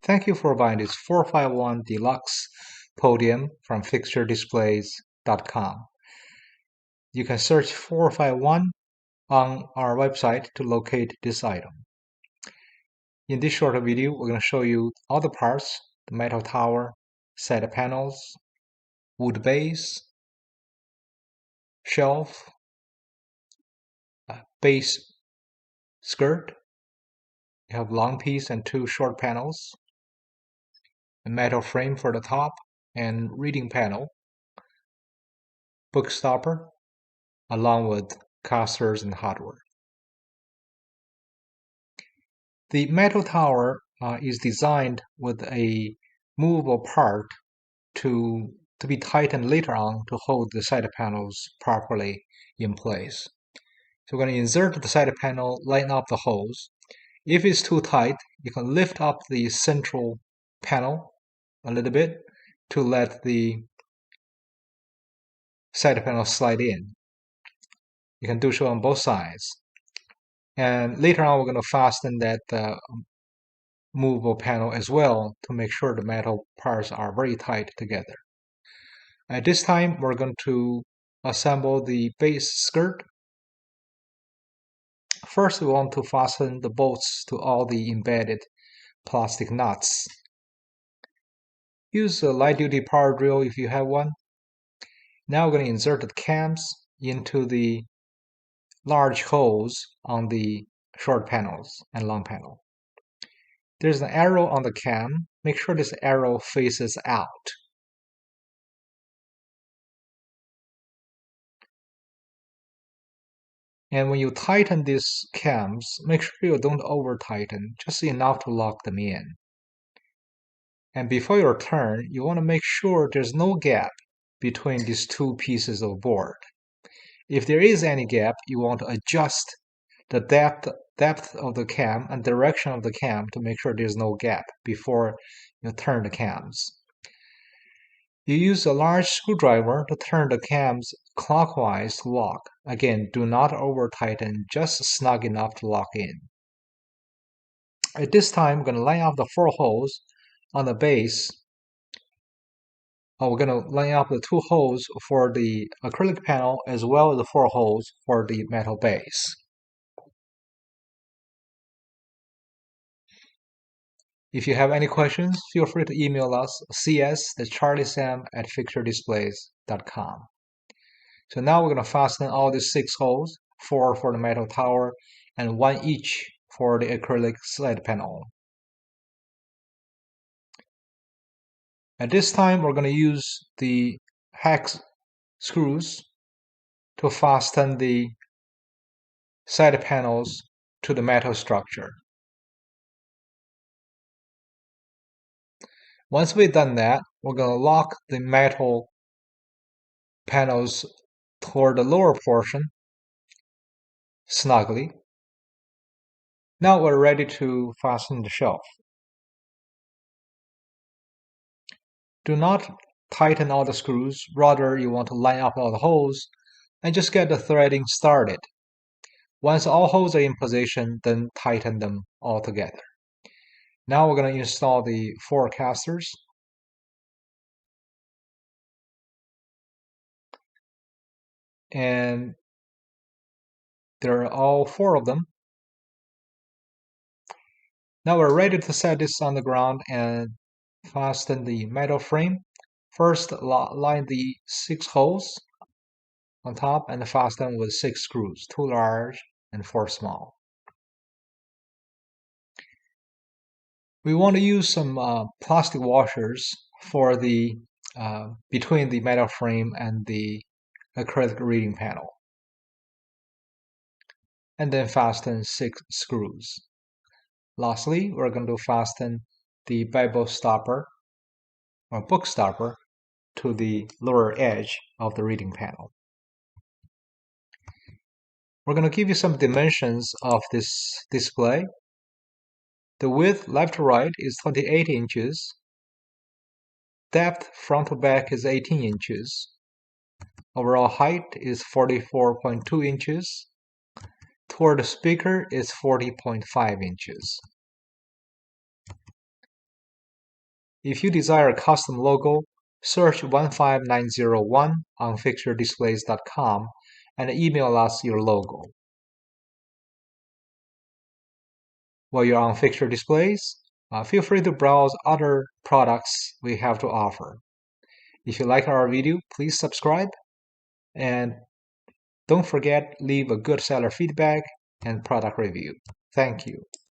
Thank you for buying this 451 Deluxe podium from fixturedisplays.com. You can search 451 on our website to locate this item. In this short video, we're going to show you all the parts: the metal tower, side panels, wood base, shelf, base skirt. You have long piece and two short panels, a metal frame for the top, and reading panel, book stopper, along with casters and hardware. The metal tower is designed with a movable part to be tightened later on to hold the side panels properly in place. So we're going to insert the side panel, line up the holes. If it's too tight, you can lift up the central panel a little bit to let the side panel slide in. You can do so on both sides. And later on, we're going to fasten that movable panel as well to make sure the metal parts are very tight together. At this time, we're going to assemble the base skirt. First, we want to fasten the bolts to all the embedded plastic nuts. Use a light-duty power drill if you have one. Now we're going to insert the cams into the large holes on the short panels and long panel. There's an arrow on the cam. Make sure this arrow faces out. And when you tighten these cams, make sure you don't over tighten, just enough to lock them in. And before your turn, you want to make sure there's no gap between these two pieces of board. If there is any gap, you want to adjust the depth of the cam and direction of the cam to make sure there's no gap before you turn the cams. You use a large screwdriver to turn the cams clockwise to lock. Again, do not over tighten, just snug enough to lock in. At this time, we're going to line up the 4 holes on the base. We're going to line up the 2 holes for the acrylic panel as well as the 4 holes for the metal base. If you have any questions, feel free to email us cs@charliesam@fixturedisplays.com. So now we're going to fasten all these 6 holes, 4 for the metal tower and 1 each for the acrylic side panel. At this time, we're going to use the hex screws to fasten the side panels to the metal structure. Once we've done that, we're going to lock the metal panels toward the lower portion snugly. Now we're ready to fasten the shelf. Do not tighten all the screws, rather you want to line up all the holes and just get the threading started. Once all holes are in position, then tighten them all together. Now we're going to install the 4 casters. And there are all 4 of them. Now we're ready to set this on the ground and fasten the metal frame. First, line the 6 holes on top and fasten with 6 screws, 2 large and 4 small. We want to use some plastic washers for the between the metal frame and the acrylic reading panel, and then fasten 6 screws. Lastly, we're going to fasten the Bible stopper or book stopper to the lower edge of the reading panel. We're going to give you some dimensions of this display. The width left to right is 28 inches. Depth front to back is 18 inches. Overall height is 44.2 inches. Toward the speaker is 40.5 inches. If you desire a custom logo, search 15901 on fixturedisplays.com and email us your logo. While you're on Fixture Displays, feel free to browse other products we have to offer. If you like our video, please subscribe, and don't forget leave a good seller feedback and product review. Thank you.